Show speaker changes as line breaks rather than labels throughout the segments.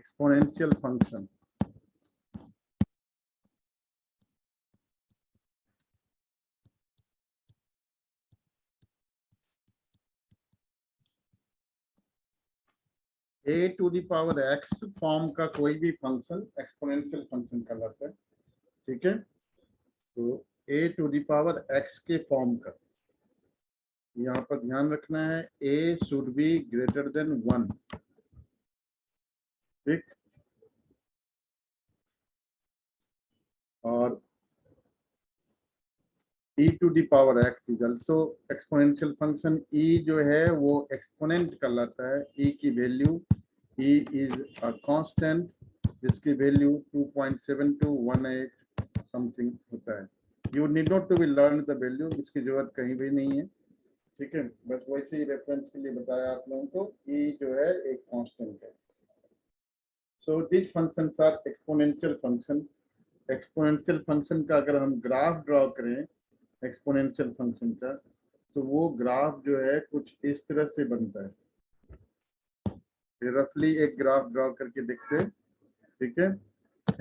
Exponential function a to the power x form का कोई भी फंक्शन एक्सपोनेंशियल फंक्शन कहलाता है। ठीक है, तो a to the power x के फॉर्म का यहाँ पर ध्यान रखना है, a should be greater than 1। ठीक, और e to the power x is also exponential function. e जो है वो एक्सपोनेंट कहलाता है। e की value, e is a constant जिसकी वैल्यू 2.7218 समथिंग होता है। You need not to be learn the value, इसकी जरूरत कहीं भी नहीं है। ठीक है, बस वैसे ही रेफरेंस के लिए बताया आप लोगों को। e जो है एक कांस्टेंट है। So this functions are exponential function. Exponential function का अगर हम ग्राफ ड्रॉ करें एक्सपोनेंशियल फंक्शन का, तो वो ग्राफ जो है कुछ इस तरह से बनता है। रफली एक ग्राफ ड्रॉ करके देखते हैं। ठीक है,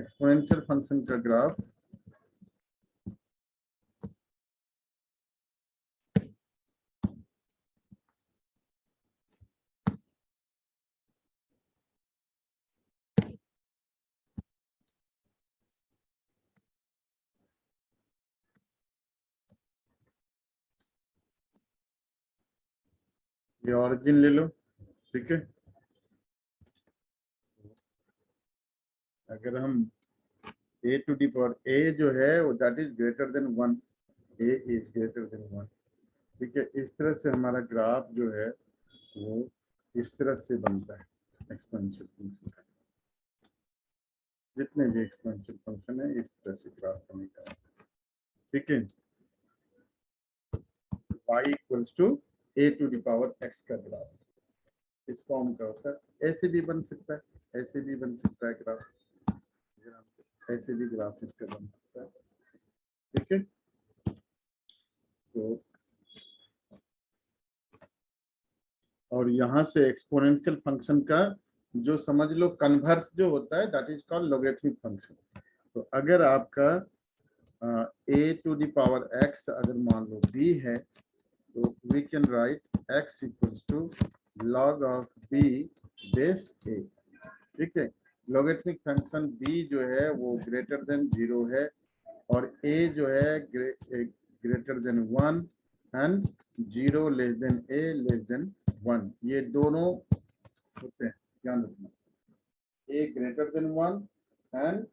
एक्सपोनेंशियल फंक्शन का ग्राफ ये ऑरिजिन ले लो। ठीक है, अगर हम ए टू दी पावर ए जो है वो that is greater than 1, A is greater than 1। ठीक है, इस तरह से हमारा ग्राफ जो है वो इस तरह से बनता है एक्सपोनेंशियल फंक्शन का। जितने भी एक्सपोनेंशियल फंक्शन है इस तरह से ग्राफ बनेगा। ठीक है, y equals to a to the power x का ग्राफ इस फॉर्म का होता है। ऐसे भी बन सकता है, ऐसे भी बन सकता है ग्राफ, ऐसे भी ग्राफ इसका बन सकता है। ठीक है, तो और यहाँ से एक्सपोनेंशियल फंक्शन का जो समझ लो कन्वर्स जो होता है that is called logarithmic function. तो अगर आपका a to the power x अगर मान लो b है, तो we can write x equals to log of b base a। ठीक है, लॉगरिथमिक फंक्शन b जो है वो ग्रेटर देन 0 है और a जो है greater than 1 and 0 less than a less than 1। ये दोनों होते हैं, ध्यान रखना। a greater than 1 and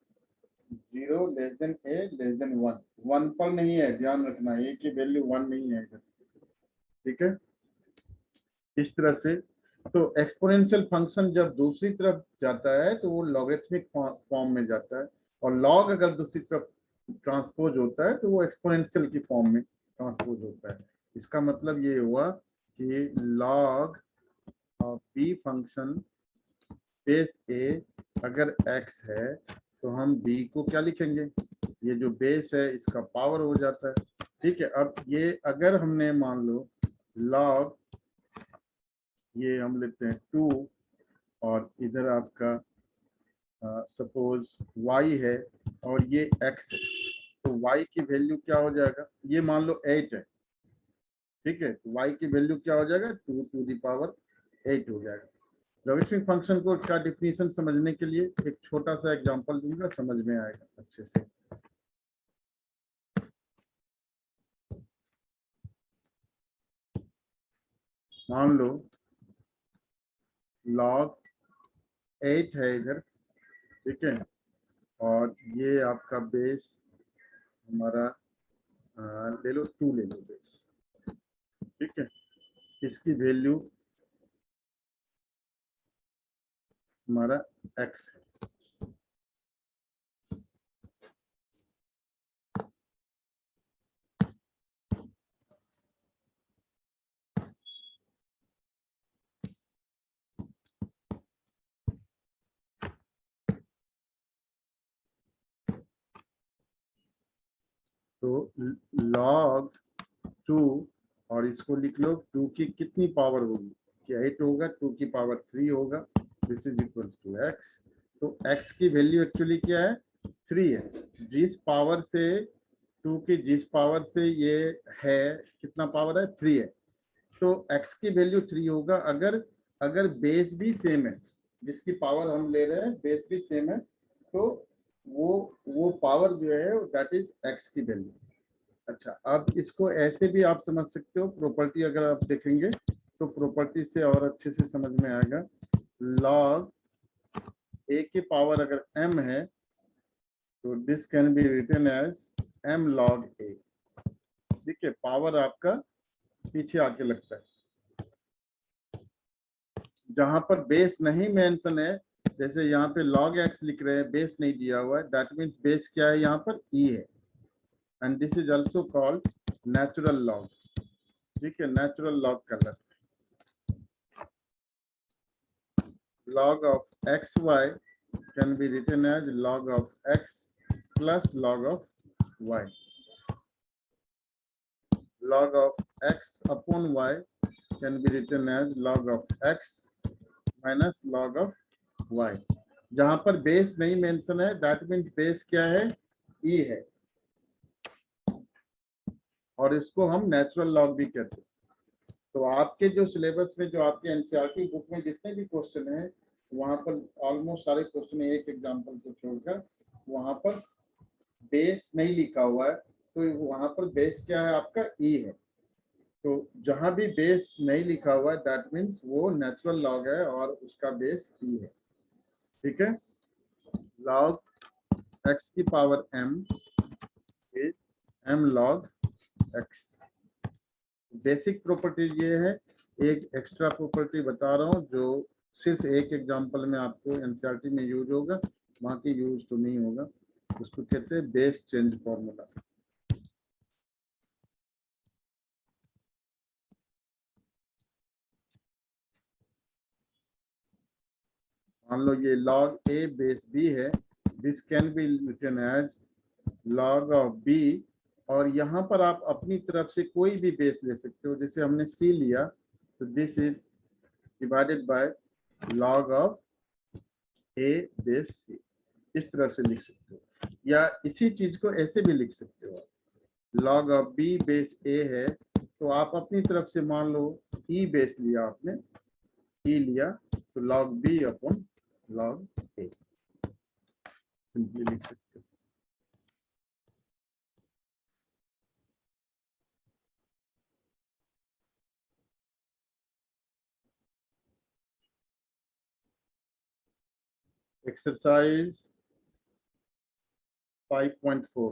0 less than a less than 1। 1 पर नहीं है, ध्यान रखना, a की वैल्यू 1 नहीं है इधर। ठीक है, इस तरह से। तो एक्सपोनेंशियल फंक्शन जब दूसरी तरफ जाता है तो वो लॉगरिथमिक फॉर्म में जाता है, और लॉग अगर दूसरी तरफ ट्रांसपोज होता है तो वो एक्सपोनेंशियल की फॉर्म में ट्रांसपोज होता है। इसका मतलब ये हुआ कि log of b function base a अगर x है तो हम b को क्या लिखेंगे, ये जो बेस है इसका पावर हो जाता है। ठीक है, अब ये अगर हमने मान लो लॉग, ये हम लेते हैं 2 और इधर आपका सपोज y है और ये x है, तो y की वैल्यू क्या हो जाएगा, ये मान लो 8 है। ठीक है, तो y की वैल्यू क्या हो जाएगा, 2 टू द पावर 8 हो जाएगा। लॉगरिथमिक फंक्शन को का डिफिनीशन समझने के लिए एक छोटा सा एग्जांपल दूंगा, समझ में आएगा अच्छे से। मान लो log 8 है इधर। ठीक है, और ये आपका बेस हमारा ले लो 2 ले लो बेस। ठीक है, इसकी वैल्यू हमारा x है। तो log 2 और इसको लिख लो 2 की कितनी पावर होगी, कि 8 होगा, 2 की पावर 3 होगा, this is equals to x। तो x की वैल्यू एक्चुअली क्या है 3 है। जिस पावर से 2 की जिस पावर से ये है कितना पावर है 3 है, तो x की वैल्यू 3 होगा अगर अगर बेस भी सेम है, जिसकी पावर हम ले रहे हैं बेस भी सेम है, तो वो पावर जो है दैट इज x की वैल्यू। अच्छा, अब इसको ऐसे भी आप समझ सकते हो, प्रॉपर्टी अगर आप देखेंगे तो प्रॉपर्टी से और अच्छे से समझ में आएगा। लॉग a की पावर अगर m है तो this can be written as m log a। देखिए पावर आपका पीछे आके लगता है, जहां पर बेस नहीं मेंशन है, जैसे यहाँ पे log x लिख रहे हैं, बेस नहीं दिया हुआ है, दैट मीन्स बेस क्या है यहाँ पर e है, and this is also called natural log. ठीक है, नेचुरल लॉग कर लेते हैं। log of xy can be written as log of x plus log of y। log of x upon y can be written as log of x minus log of y। जहां पर base नहीं mention है that means base क्या है e है, और इसको हम नेचुरल लॉग भी कहते हैं। तो आपके जो सिलेबस में जो आपके एनसीईआरटी बुक में जितने भी क्वेश्चन हैं वहां पर ऑलमोस्ट सारे क्वेश्चन एक एग्जांपल को छोड़कर वहां पर बेस नहीं लिखा हुआ है, तो वहां पर बेस क्या है आपका ई है। तो जहां भी बेस नहीं लिखा हुआ है दैट मीन्स वो नेचुरल लॉग है और उसका बेस ई है। ठीक है, लॉग एक्स की power m is m log x। Basic property ये है, एक एक्स्ट्रा प्रॉपर्टी बता रहा हूँ जो सिर्फ एक एग्जांपल में आपको एनसीईआरटी में यूज होगा, बाकी यूज तो नहीं होगा। उसको कहते हैं बेस चेंज फॉर्मूला। मान लो ये log a बेस b है, this can be written as log of b, और यहाँ पर आप अपनी तरफ से कोई भी बेस ले सकते हो, जैसे हमने c लिया तो this is divided by log of a base c। इस तरह से लिख सकते हो, या इसी चीज को ऐसे भी लिख सकते हो। log of b base a है तो आप अपनी तरफ से मान लो e बेस लिया आपने, e लिया तो log b upon log a simply लिख सकते हो। Exercise 5.4।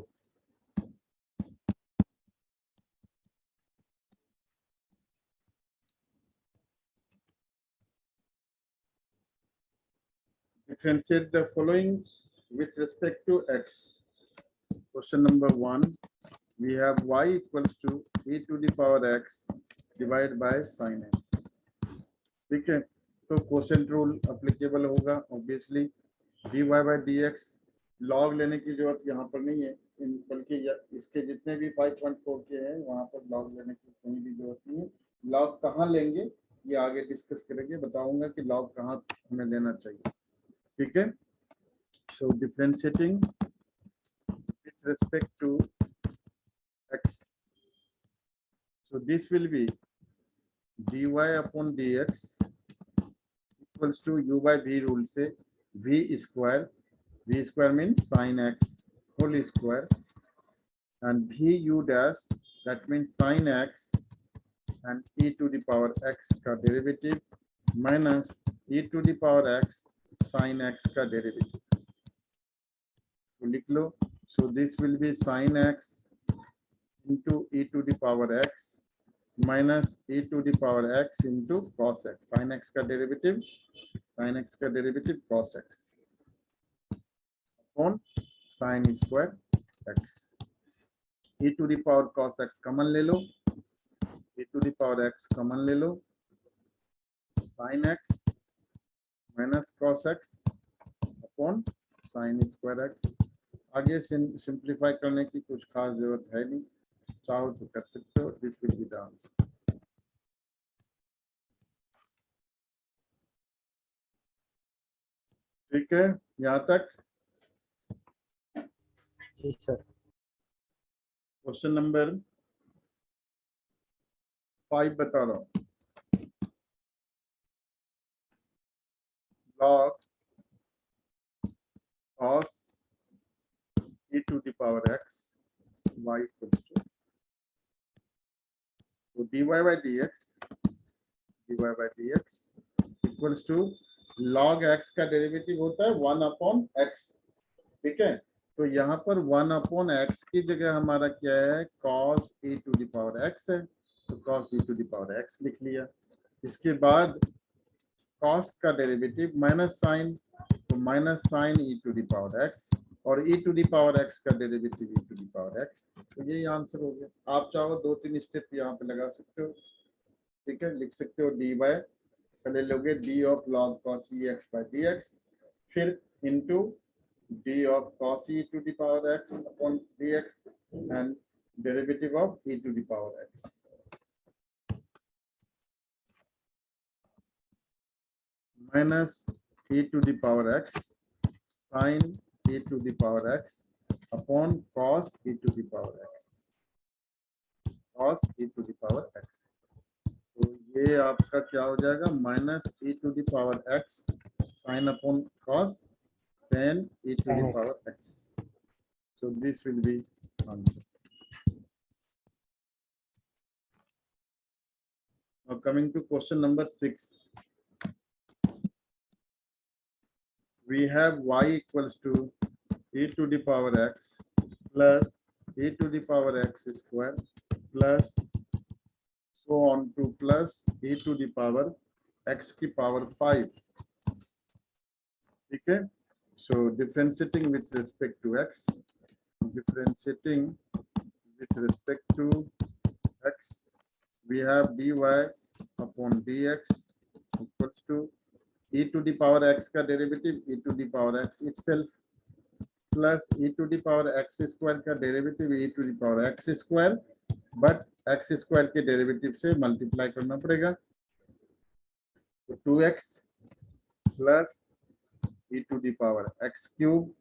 Differentiate the following with respect to x. Question number 1, we have y equals to e to the power x divided by sin x। ठीक है, तो quotient rule applicable होगा obviously. dy by dx log लेने की जरूरत यहाँ पर नहीं है, बल्कि इसके जितने भी 5.4 के हैं वहाँ पर लॉग लेने की कहीं भी जरूरत नहीं है। लॉग कहाँ लेंगे ये आगे डिस्कस करेंगे, बताऊंगा कि लॉग कहाँ हमें लेना चाहिए। ठीक है, so differentiating with respect to x, so this will be dy upon dx equals to u by v rule से v square means sin x whole square, and v u dash that means sin x and e to the power x का derivative minus e to the power x sin x का derivative. तो लिख लो, so this will be sin x into e to the power x minus e to the power x into cos x। sin x का derivative cos x upon sin square x। e to the power cos x common ले लो, e to the power x common ले लो, sin x minus cos x upon sin square x। आगे simplify करने की कुछ खास जरूरत है नहीं, चाहो तो कर सकते हो। This will be the answer. ठीक है यहाँ तक?
जी सर।
क्वेश्चन नंबर 5 बता रहा हूँ। log cos e to the power x y equals to, so dy by dx equals to log x का डेरिवेटिव होता है 1 अपॉन x। ठीक है, तो यहाँ पर 1 अपॉन x की जगह हमारा क्या है, cos e to the power x है, तो cos e to the power x लिख लिया। इसके बाद cos का डेरिवेटिव माइनस साइन, तो minus sine e to the power x, और e to the power x का derivative e to the power x। तो यही आंसर हो गया। आप चाहो 2-3 स्टेप यहाँ पे लगा सकते हो। ठीक है, लिख सकते हो dy, पहले लोगे d of log cos ex by dx, फिर into d of cos e to the power x upon dx and derivative of e to the power x minus e to the power x sin e to the power x upon cos e to the power x, cos e to the power x। तो ये आपका क्या हो जाएगा, minus e to the power x sin upon cos tan e to the power x। So this will be answer. Now coming to question number 6. We have y equals to e to the power x plus e to the power x square plus so on to plus e to the power x की power 5। ठीक है, so differentiating with respect to x, differentiating with respect to x, we have dy upon dx equals to e to the power x का derivative e to the power x itself plus e to the power x square का derivative e to the power x square, but x square के derivative से multiply करना पड़ेगा, तो 2x plus e to the power x cube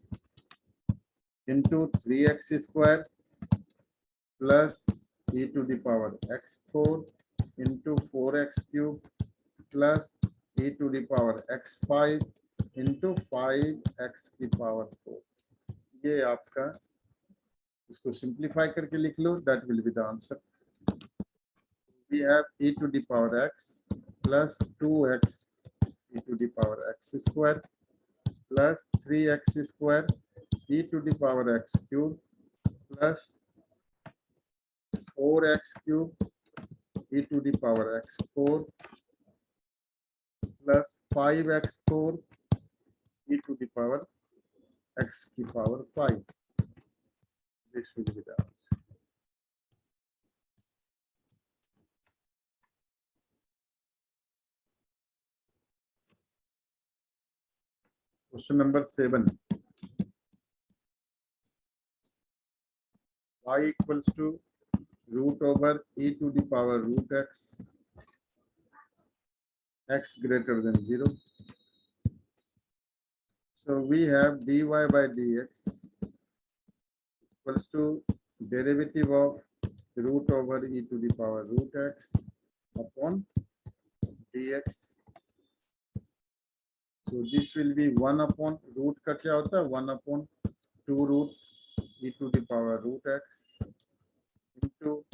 into 3x square plus e to the power x4 into 4x cube plus e to the power x5 into 5x की power 4। ये आपका, इसको simplify करके लिख लो, that will be the answer. We have e to the power x plus 2x e to the power x square plus 3x square e to the power x cube plus 4x cube e to the power x4 plus 5x4 e to the power x की power 5। This will be the answer. Question number 7. Y equals to root over e to the power root x, x greater than 0. So we have dy by dx equals to derivative of root over e to the power root x upon dx. So this will be 1 upon root का क्या होता है, 1 upon 2 root e to the power root x into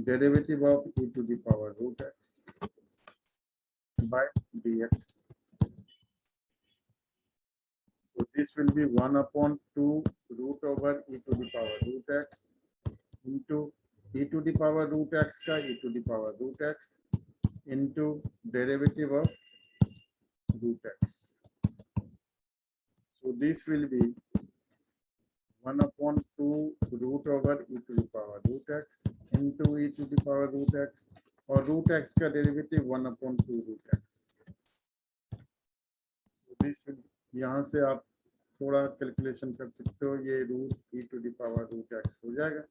derivative of e to the power root x by dx. So this will be 1 upon 2 root over e to the power root x into e to the power root x का e to the power root x into derivative of root x. So this will be 1 upon 2 root over e to the power root x into e to the power root x, और root x का derivative 1 upon 2 root x। So this will, यहाँ से आप थोड़ा calculation कर सकते हो, ये root e to the power root x हो जाएगा,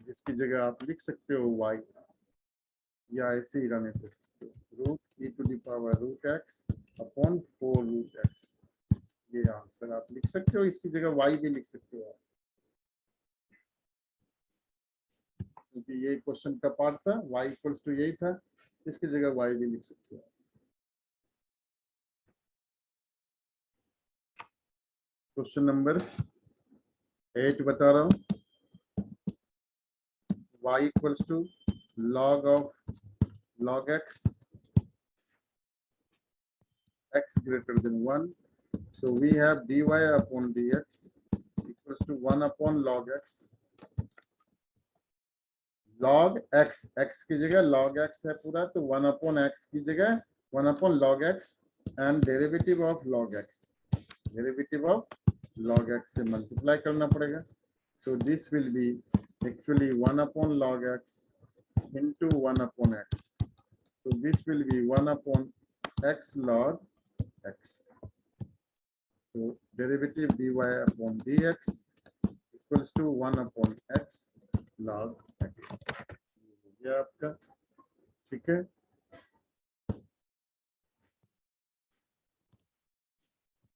जिसकी जगह आप लिख सकते हो y, या ऐसे ही रहने दे सकते हो, root e to the power root x upon 4 root x। ये आंसर आप लिख सकते हो, इसकी जगह y भी लिख सकते हो आप, क्योंकि ये क्वेश्चन का पार्ट था, y इक्वल्स टू यही था, इसकी जगह y भी लिख सकते हो। क्वेश्चन नंबर 8 बता रहा हूँ, y equals to log of log x, x greater than 1. So we have dy upon dx equals to 1 upon log x. log x, x की जगह log x है पूरा, तो 1 upon x की जगह 1 upon log x and derivative of log x, derivative of log x से multiply करना पड़ेगा. So this will be actually 1 upon log x into 1 upon x. So this will be 1 upon x log x. So derivative dy upon dx equals to 1 upon x log x. ये आपका ठीक है.